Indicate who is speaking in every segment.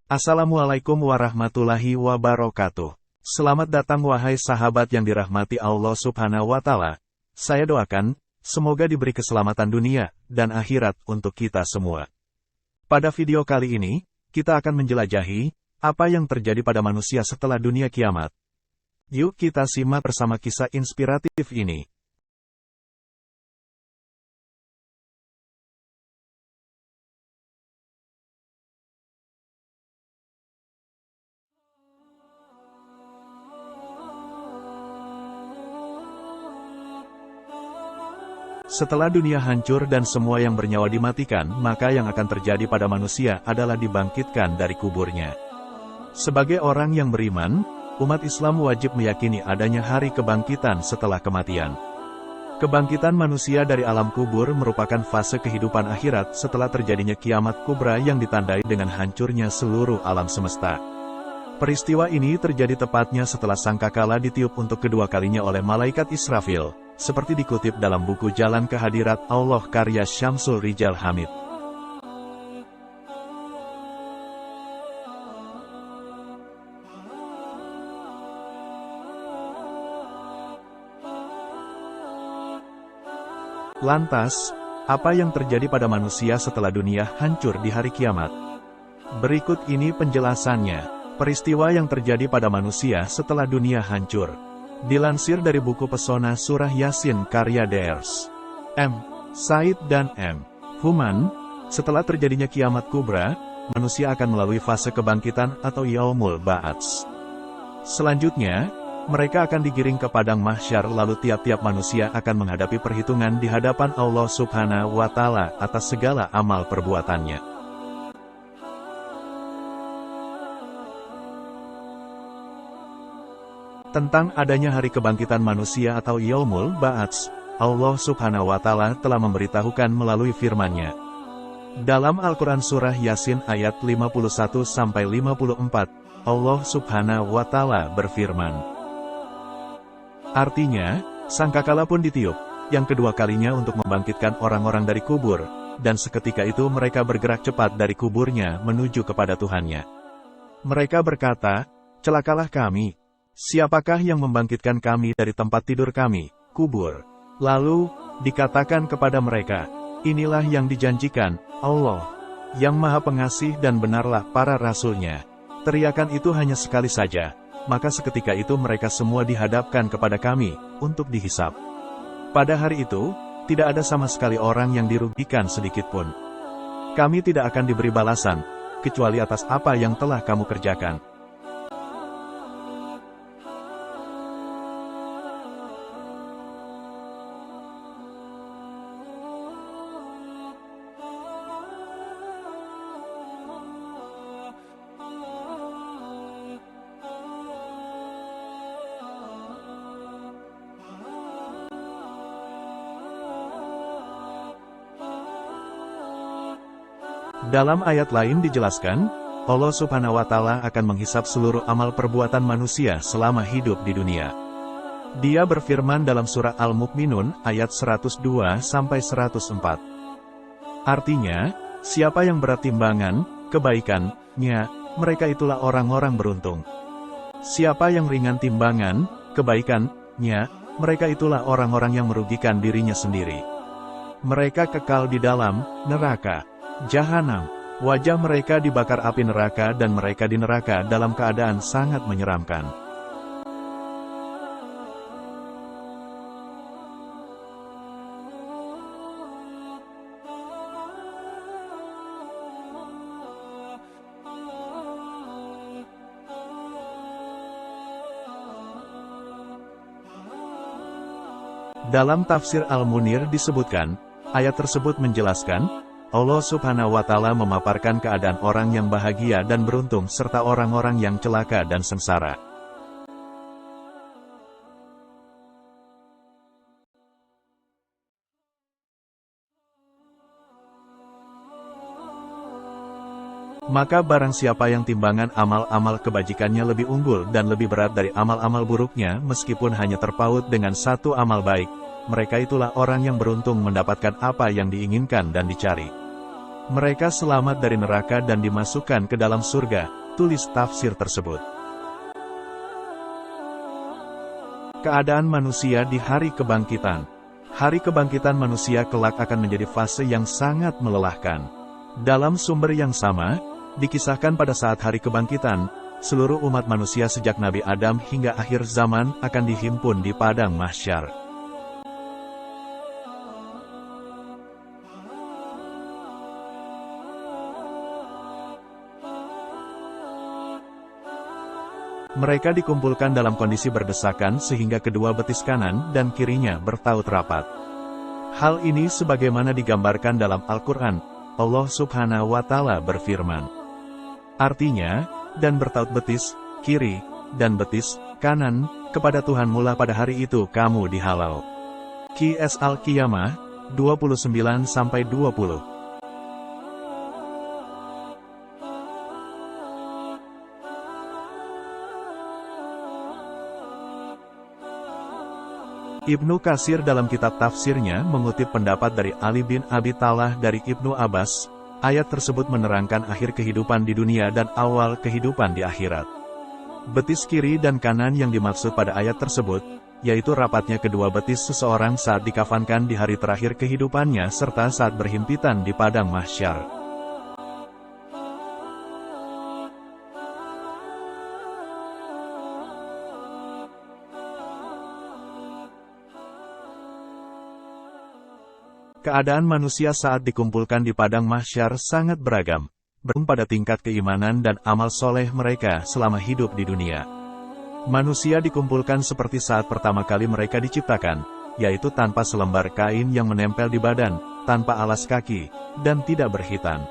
Speaker 1: Assalamualaikum warahmatullahi wabarakatuh. Selamat datang wahai sahabat yang dirahmati Allah Subhanahu wa Ta'ala. Saya doakan, semoga diberi keselamatan dunia dan akhirat untuk kita semua. Pada video kali ini, kita akan menjelajahi apa yang terjadi pada manusia setelah dunia kiamat. Yuk kita simak bersama kisah inspiratif ini. Setelah dunia hancur dan semua yang bernyawa dimatikan, maka yang akan terjadi pada manusia adalah dibangkitkan dari kuburnya. Sebagai orang yang beriman, umat Islam wajib meyakini adanya hari kebangkitan setelah kematian. Kebangkitan manusia dari alam kubur merupakan fase kehidupan akhirat setelah terjadinya kiamat kubra yang ditandai dengan hancurnya seluruh alam semesta. Peristiwa ini terjadi tepatnya setelah sangkakala ditiup untuk kedua kalinya oleh malaikat Israfil, seperti dikutip dalam buku Jalan ke Hadirat Allah karya Syamsul Rijal Hamid. Lantas, apa yang terjadi pada manusia setelah dunia hancur di hari kiamat? Berikut ini penjelasannya. Peristiwa yang terjadi pada manusia setelah dunia hancur. Dilansir dari buku Pesona Surah Yasin karya Drs. M. Said dan M. Human, setelah terjadinya kiamat kubra, manusia akan melalui fase kebangkitan atau Yaumul Ba'ats. Selanjutnya, mereka akan digiring ke padang mahsyar lalu tiap-tiap manusia akan menghadapi perhitungan di hadapan Allah Subhanahu wa Ta'ala atas segala amal perbuatannya. Tentang adanya hari kebangkitan manusia atau Yaumul Ba'ats, Allah Subhanahu wa Ta'ala telah memberitahukan melalui firman-Nya. Dalam Al-Quran Surah Yasin ayat 51-54, Allah Subhanahu wa Ta'ala berfirman. Artinya, sangkakala pun ditiup, yang kedua kalinya untuk membangkitkan orang-orang dari kubur, dan seketika itu mereka bergerak cepat dari kuburnya menuju kepada Tuhannya. Mereka berkata, celakalah kami. Siapakah yang membangkitkan kami dari tempat tidur kami, kubur? Lalu, dikatakan kepada mereka, inilah yang dijanjikan, Allah, yang Maha Pengasih dan benarlah para Rasul-Nya. Teriakan itu hanya sekali saja, maka seketika itu mereka semua dihadapkan kepada kami, untuk dihisap. Pada hari itu, tidak ada sama sekali orang yang dirugikan sedikitpun. Kami tidak akan diberi balasan, kecuali atas apa yang telah kamu kerjakan. Dalam ayat lain dijelaskan, Allah Subhanahu wa Ta'ala akan menghisap seluruh amal perbuatan manusia selama hidup di dunia. Dia berfirman dalam surah Al-Mu'minun ayat 102-104. Artinya, siapa yang berat timbangan, kebaikannya, mereka itulah orang-orang beruntung. Siapa yang ringan timbangan, kebaikannya, mereka itulah orang-orang yang merugikan dirinya sendiri. Mereka kekal di dalam neraka Jahanam. Wajah mereka dibakar api neraka dan mereka di neraka dalam keadaan sangat menyeramkan. Dalam tafsir Al-Munir disebutkan, ayat tersebut menjelaskan, Allah Subhanahu wa Ta'ala memaparkan keadaan orang yang bahagia dan beruntung serta orang-orang yang celaka dan sengsara. Maka barang siapa yang timbangan amal-amal kebajikannya lebih unggul dan lebih berat dari amal-amal buruknya meskipun hanya terpaut dengan satu amal baik, mereka itulah orang yang beruntung mendapatkan apa yang diinginkan dan dicari. Mereka selamat dari neraka dan dimasukkan ke dalam surga, tulis tafsir tersebut. Keadaan manusia di hari kebangkitan. Hari kebangkitan manusia kelak akan menjadi fase yang sangat melelahkan. Dalam sumber yang sama, dikisahkan pada saat hari kebangkitan, seluruh umat manusia sejak Nabi Adam hingga akhir zaman akan dihimpun di padang mahsyar. Mereka dikumpulkan dalam kondisi berdesakan sehingga kedua betis kanan dan kirinya bertaut rapat. Hal ini sebagaimana digambarkan dalam Al-Quran, Allah Subhanahu wa Ta'ala berfirman. Artinya, dan bertaut betis, kiri, dan betis, kanan, kepada Tuhanmu lah pada hari itu kamu dihalau. Qs Al-Qiyamah, 29-20. Ibnu Katsir dalam kitab tafsirnya mengutip pendapat dari Ali bin Abi Thalib dari Ibnu Abbas, ayat tersebut menerangkan akhir kehidupan di dunia dan awal kehidupan di akhirat. Betis kiri dan kanan yang dimaksud pada ayat tersebut, yaitu rapatnya kedua betis seseorang saat dikafankan di hari terakhir kehidupannya serta saat berhimpitan di padang mahsyar. Keadaan manusia saat dikumpulkan di padang mahsyar sangat beragam, bergantung pada tingkat keimanan dan amal soleh mereka selama hidup di dunia. Manusia dikumpulkan seperti saat pertama kali mereka diciptakan, yaitu tanpa selembar kain yang menempel di badan, tanpa alas kaki, dan tidak berkhitan.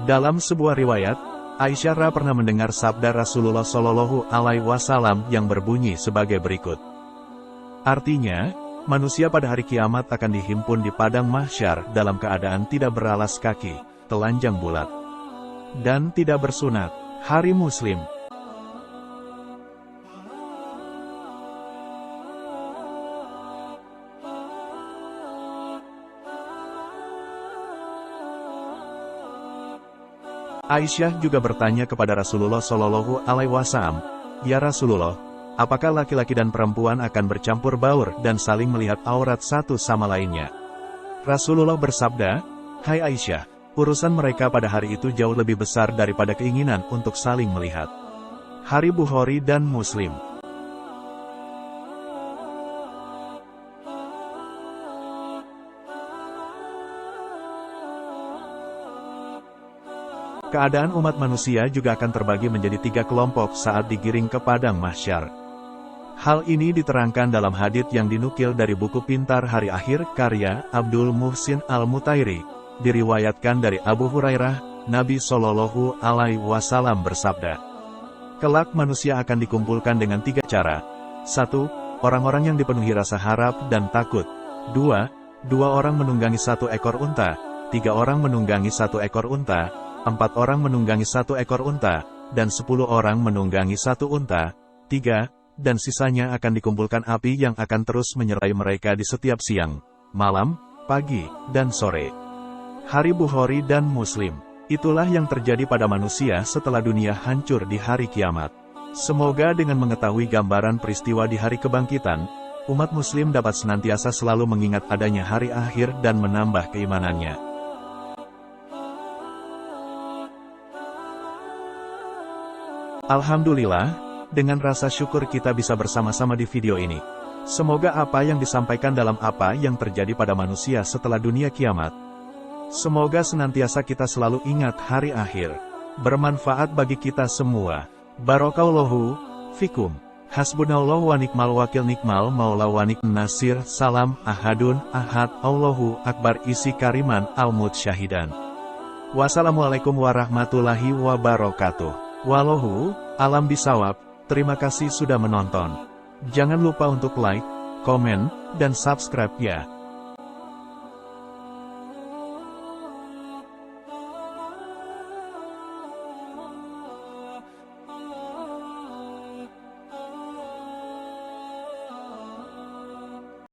Speaker 1: Dalam sebuah riwayat, Aisyah pernah mendengar sabda Rasulullah Shallallahu Alaihi Wasallam yang berbunyi sebagai berikut. Artinya, manusia pada hari kiamat akan dihimpun di padang mahsyar dalam keadaan tidak beralas kaki, telanjang bulat, dan tidak bersunat. Hari Muslim. Aisyah juga bertanya kepada Rasulullah Shallallahu Alaihi Wasallam, "Ya Rasulullah, apakah laki-laki dan perempuan akan bercampur baur dan saling melihat aurat satu sama lainnya?" Rasulullah bersabda, "Hai Aisyah, urusan mereka pada hari itu jauh lebih besar daripada keinginan untuk saling melihat." Hari Bukhari dan Muslim. Keadaan umat manusia juga akan terbagi menjadi 3 kelompok saat digiring ke padang mahsyar. Hal ini diterangkan dalam hadits yang dinukil dari buku Pintar Hari Akhir karya Abdul Muhsin Al-Mutairi. Diriwayatkan dari Abu Hurairah, Nabi Shallallahu Alaihi Wasallam bersabda, "Kelak manusia akan dikumpulkan dengan 3 cara. 1. Orang-orang yang dipenuhi rasa harap dan takut. 2. 2 orang menunggangi 1 ekor unta. 3 orang menunggangi 1 ekor unta. 4 orang menunggangi 1 ekor unta, dan 10 orang menunggangi 1 unta. 3. Dan sisanya akan dikumpulkan api yang akan terus menyertai mereka di setiap siang, malam, pagi, dan sore." Hari Bukhari dan Muslim. Itulah yang terjadi pada manusia setelah dunia hancur di hari kiamat. Semoga dengan mengetahui gambaran peristiwa di hari kebangkitan, umat muslim dapat senantiasa selalu mengingat adanya hari akhir dan menambah keimanannya. Alhamdulillah, dengan rasa syukur kita bisa bersama-sama di video ini. Semoga apa yang disampaikan dalam apa yang terjadi pada manusia setelah dunia kiamat, semoga senantiasa kita selalu ingat hari akhir, bermanfaat bagi kita semua. Barakallahu fikum. Hasbunallahu wa ni'mal wakil, ni'mal maula wa ni'man nasir. Salam ahadun ahad, Allahu akbar. Isi kariman almut syahidan. Wassalamualaikum warahmatullahi wabarakatuh. Wallahu alam bisawab. Terima kasih sudah menonton. Jangan lupa untuk like, komen, dan subscribe ya.